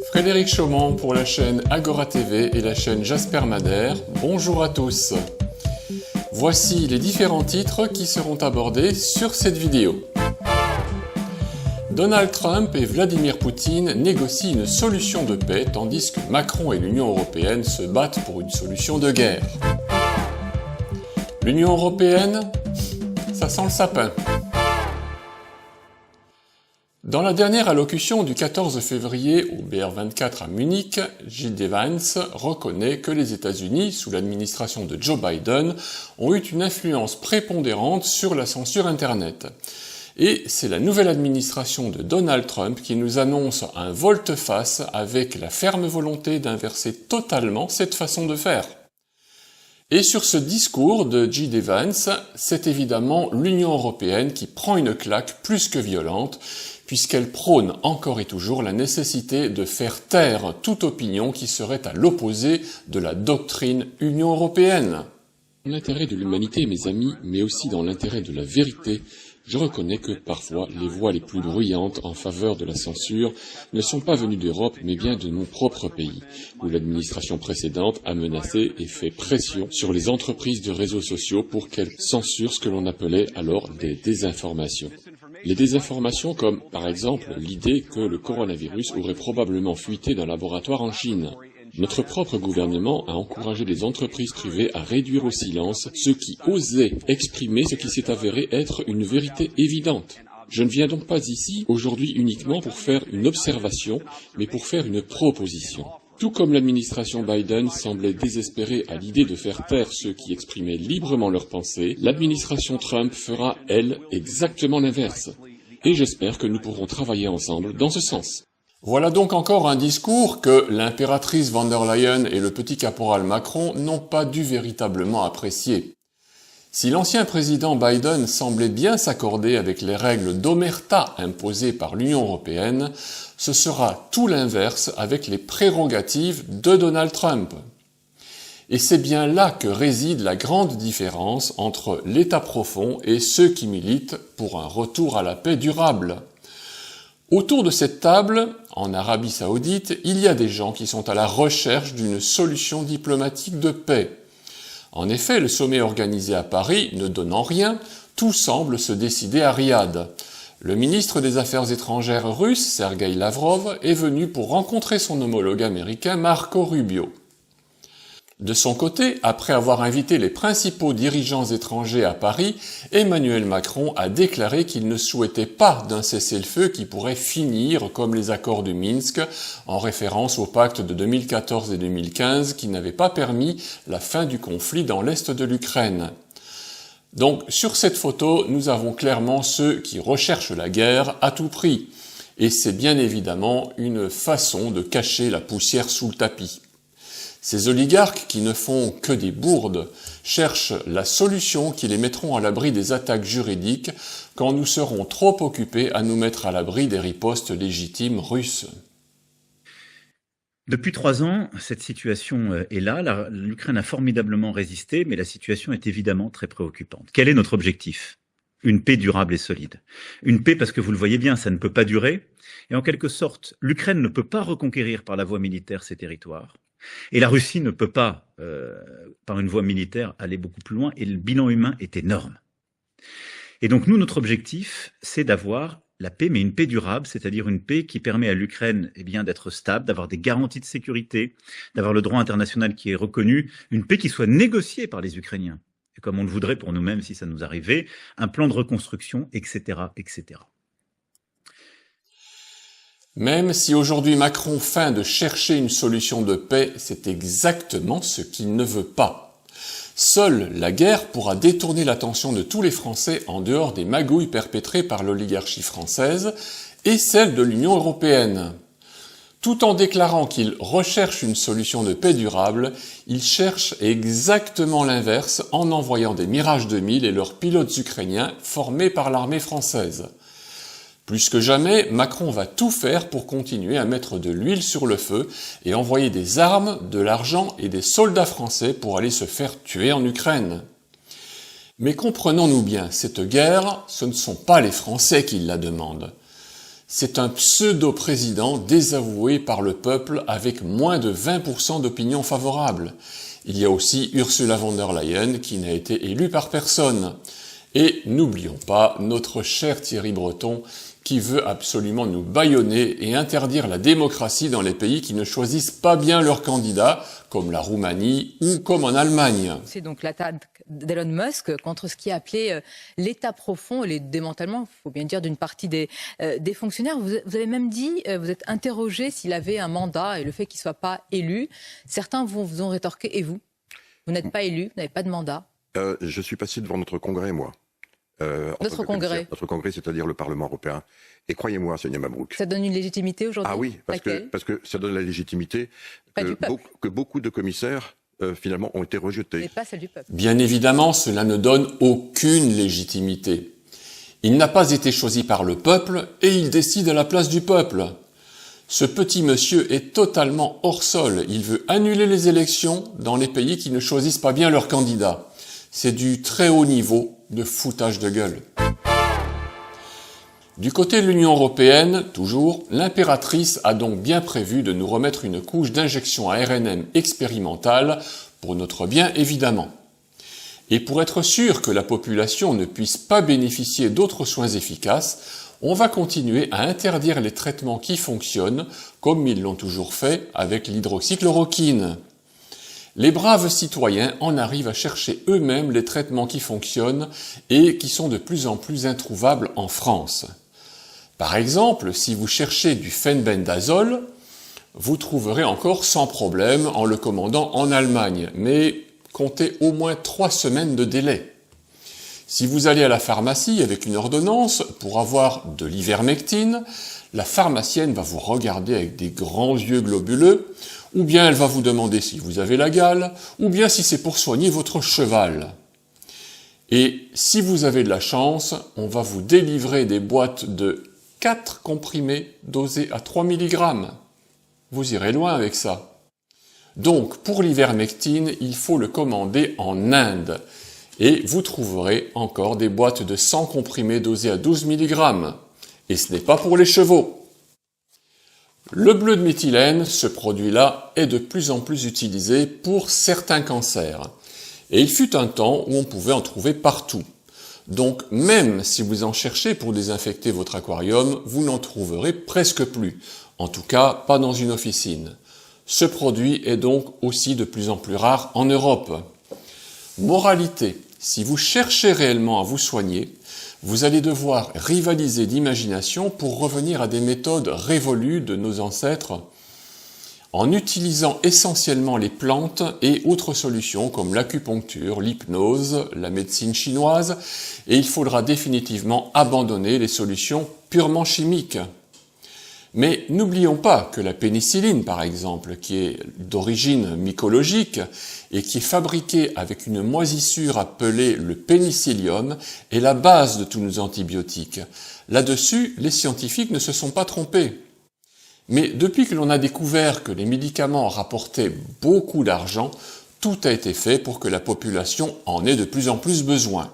Frédéric Chaumont pour la chaîne Agora TV et la chaîne Jasper Madère. Bonjour à tous. Voici les différents titres qui seront abordés sur cette vidéo. Donald Trump et Vladimir Poutine négocient une solution de paix tandis que Macron et l'Union européenne se battent pour une solution de guerre. L'Union européenne, ça sent le sapin. Dans la dernière allocution du 14 février au BR24 à Munich, J.D. Vance reconnaît que les États-Unis, sous l'administration de Joe Biden, ont eu une influence prépondérante sur la censure Internet. Et c'est la nouvelle administration de Donald Trump qui nous annonce un volte-face avec la ferme volonté d'inverser totalement cette façon de faire. Et sur ce discours de J.D. Vance, c'est évidemment l'Union européenne qui prend une claque plus que violente, puisqu'elle prône encore et toujours la nécessité de faire taire toute opinion qui serait à l'opposé de la doctrine Union européenne. Dans l'intérêt de l'humanité, mes amis, mais aussi dans l'intérêt de la vérité, je reconnais que parfois les voix les plus bruyantes en faveur de la censure ne sont pas venues d'Europe mais bien de mon propre pays, où l'administration précédente a menacé et fait pression sur les entreprises de réseaux sociaux pour qu'elles censurent ce que l'on appelait alors des désinformations. Les désinformations comme, par exemple, l'idée que le coronavirus aurait probablement fuité d'un laboratoire en Chine. Notre propre gouvernement a encouragé les entreprises privées à réduire au silence ceux qui osaient exprimer ce qui s'est avéré être une vérité évidente. Je ne viens donc pas ici aujourd'hui uniquement pour faire une observation, mais pour faire une proposition. Tout comme l'administration Biden semblait désespérée à l'idée de faire taire ceux qui exprimaient librement leurs pensées, l'administration Trump fera, elle, exactement l'inverse. Et j'espère que nous pourrons travailler ensemble dans ce sens. Voilà donc encore un discours que l'impératrice von der Leyen et le petit caporal Macron n'ont pas dû véritablement apprécier. Si l'ancien président Biden semblait bien s'accorder avec les règles d'omerta imposées par l'Union européenne, ce sera tout l'inverse avec les prérogatives de Donald Trump. Et c'est bien là que réside la grande différence entre l'État profond et ceux qui militent pour un retour à la paix durable. Autour de cette table, en Arabie Saoudite, il y a des gens qui sont à la recherche d'une solution diplomatique de paix. En effet, le sommet organisé à Paris ne donnant rien, tout semble se décider à Riyad. Le ministre des Affaires étrangères russe, Sergueï Lavrov, est venu pour rencontrer son homologue américain Marco Rubio. De son côté, après avoir invité les principaux dirigeants étrangers à Paris, Emmanuel Macron a déclaré qu'il ne souhaitait pas d'un cessez-le-feu qui pourrait finir comme les accords de Minsk, en référence au pacte de 2014 et 2015 qui n'avaient pas permis la fin du conflit dans l'est de l'Ukraine. Donc, sur cette photo, nous avons clairement ceux qui recherchent la guerre à tout prix. Et c'est bien évidemment une façon de cacher la poussière sous le tapis. Ces oligarques qui ne font que des bourdes cherchent la solution qui les mettront à l'abri des attaques juridiques quand nous serons trop occupés à nous mettre à l'abri des ripostes légitimes russes. Depuis 3 ans, cette situation est là. L'Ukraine a formidablement résisté, mais la situation est évidemment très préoccupante. Quel est notre objectif ? Une paix durable et solide. Une paix parce que vous le voyez bien, ça ne peut pas durer. Et en quelque sorte, l'Ukraine ne peut pas reconquérir par la voie militaire ses territoires. Et la Russie ne peut pas, par une voie militaire, aller beaucoup plus loin, et le bilan humain est énorme. Et donc nous, notre objectif, c'est d'avoir la paix, mais une paix durable, c'est-à-dire une paix qui permet à l'Ukraine d'être stable, d'avoir des garanties de sécurité, d'avoir le droit international qui est reconnu, une paix qui soit négociée par les Ukrainiens, et comme on le voudrait pour nous-mêmes si ça nous arrivait, un plan de reconstruction, etc., etc. Même si aujourd'hui Macron feint de chercher une solution de paix, c'est exactement ce qu'il ne veut pas. Seule la guerre pourra détourner l'attention de tous les Français en dehors des magouilles perpétrées par l'oligarchie française et celle de l'Union européenne. Tout en déclarant qu'il recherche une solution de paix durable, il cherche exactement l'inverse en envoyant des Mirage 2000 et leurs pilotes ukrainiens formés par l'armée française. Plus que jamais, Macron va tout faire pour continuer à mettre de l'huile sur le feu et envoyer des armes, de l'argent et des soldats français pour aller se faire tuer en Ukraine. Mais comprenons-nous bien, cette guerre, ce ne sont pas les Français qui la demandent. C'est un pseudo-président désavoué par le peuple avec moins de 20% d'opinion favorable. Il y a aussi Ursula von der Leyen qui n'a été élue par personne. Et n'oublions pas notre cher Thierry Breton qui veut absolument nous bâillonner et interdire la démocratie dans les pays qui ne choisissent pas bien leurs candidats, comme la Roumanie ou comme en Allemagne. C'est donc l'attaque d'Elon Musk contre ce qui est appelé l'État profond et le démantèlement, il faut bien dire, d'une partie des fonctionnaires. Vous avez même dit, vous êtes interrogé s'il avait un mandat et le fait qu'il ne soit pas élu. Certains vous ont rétorqué, et vous? Vous n'êtes pas élu, vous n'avez pas de mandat. Je suis passé devant notre congrès, moi. Notre congrès. Notre congrès, c'est-à-dire le Parlement européen. Et croyez-moi, Sonia Mabrouk. Ça donne une légitimité aujourd'hui? Ah oui, parce que ça donne la légitimité que beaucoup de commissaires, finalement, ont été rejetés. Mais pas celle du peuple. Bien évidemment, cela ne donne aucune légitimité. Il n'a pas été choisi par le peuple et il décide à la place du peuple. Ce petit monsieur est totalement hors sol. Il veut annuler les élections dans les pays qui ne choisissent pas bien leurs candidats. C'est du très haut niveau de foutage de gueule. Du côté de l'Union européenne, toujours, l'impératrice a donc bien prévu de nous remettre une couche d'injection à RNM expérimentale, pour notre bien évidemment. Et pour être sûr que la population ne puisse pas bénéficier d'autres soins efficaces, on va continuer à interdire les traitements qui fonctionnent, comme ils l'ont toujours fait avec l'hydroxychloroquine. Les braves citoyens en arrivent à chercher eux-mêmes les traitements qui fonctionnent et qui sont de plus en plus introuvables en France. Par exemple, si vous cherchez du phenbendazole, vous trouverez encore sans problème en le commandant en Allemagne, mais comptez au moins 3 semaines de délai. Si vous allez à la pharmacie avec une ordonnance pour avoir de l'ivermectine, la pharmacienne va vous regarder avec des grands yeux globuleux, ou bien elle va vous demander si vous avez la gale, ou bien si c'est pour soigner votre cheval. Et si vous avez de la chance, on va vous délivrer des boîtes de 4 comprimés dosés à 3 mg. Vous irez loin avec ça. Donc, pour l'ivermectine, il faut le commander en Inde. Et vous trouverez encore des boîtes de 100 comprimés dosés à 12 mg. Et ce n'est pas pour les chevaux. Le bleu de méthylène, ce produit-là, est de plus en plus utilisé pour certains cancers. Et il fut un temps où on pouvait en trouver partout. Donc même si vous en cherchez pour désinfecter votre aquarium, vous n'en trouverez presque plus. En tout cas, pas dans une officine. Ce produit est donc aussi de plus en plus rare en Europe. Moralité, si vous cherchez réellement à vous soigner, vous allez devoir rivaliser d'imagination pour revenir à des méthodes révolues de nos ancêtres en utilisant essentiellement les plantes et autres solutions comme l'acupuncture, l'hypnose, la médecine chinoise, et il faudra définitivement abandonner les solutions purement chimiques. Mais n'oublions pas que la pénicilline, par exemple, qui est d'origine mycologique et qui est fabriquée avec une moisissure appelée le pénicillium, est la base de tous nos antibiotiques. Là-dessus, les scientifiques ne se sont pas trompés. Mais depuis que l'on a découvert que les médicaments rapportaient beaucoup d'argent, tout a été fait pour que la population en ait de plus en plus besoin.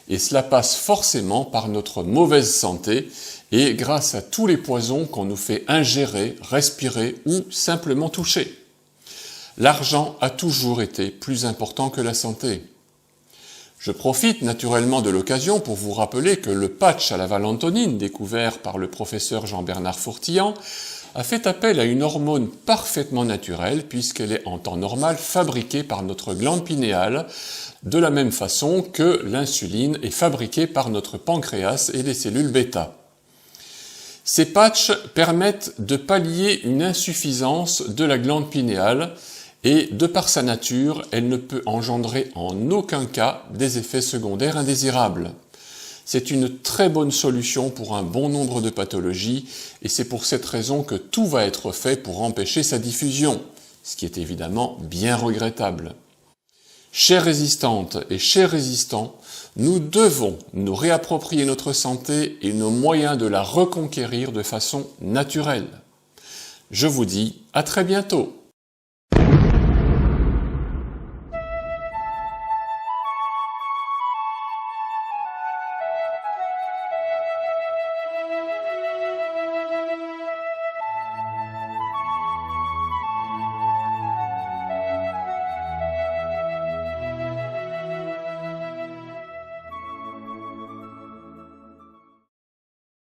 Et cela passe forcément par notre mauvaise santé et grâce à tous les poisons qu'on nous fait ingérer, respirer ou simplement toucher. L'argent a toujours été plus important que la santé. Je profite naturellement de l'occasion pour vous rappeler que le patch à la valentonine découvert par le professeur Jean-Bernard Fourtillan a fait appel à une hormone parfaitement naturelle puisqu'elle est en temps normal fabriquée par notre glande pinéale de la même façon que l'insuline est fabriquée par notre pancréas et les cellules bêta. Ces patchs permettent de pallier une insuffisance de la glande pinéale et, de par sa nature, elle ne peut engendrer en aucun cas des effets secondaires indésirables. C'est une très bonne solution pour un bon nombre de pathologies et c'est pour cette raison que tout va être fait pour empêcher sa diffusion, ce qui est évidemment bien regrettable. Chères résistantes et chers résistants, nous devons nous réapproprier notre santé et nos moyens de la reconquérir de façon naturelle. Je vous dis à très bientôt.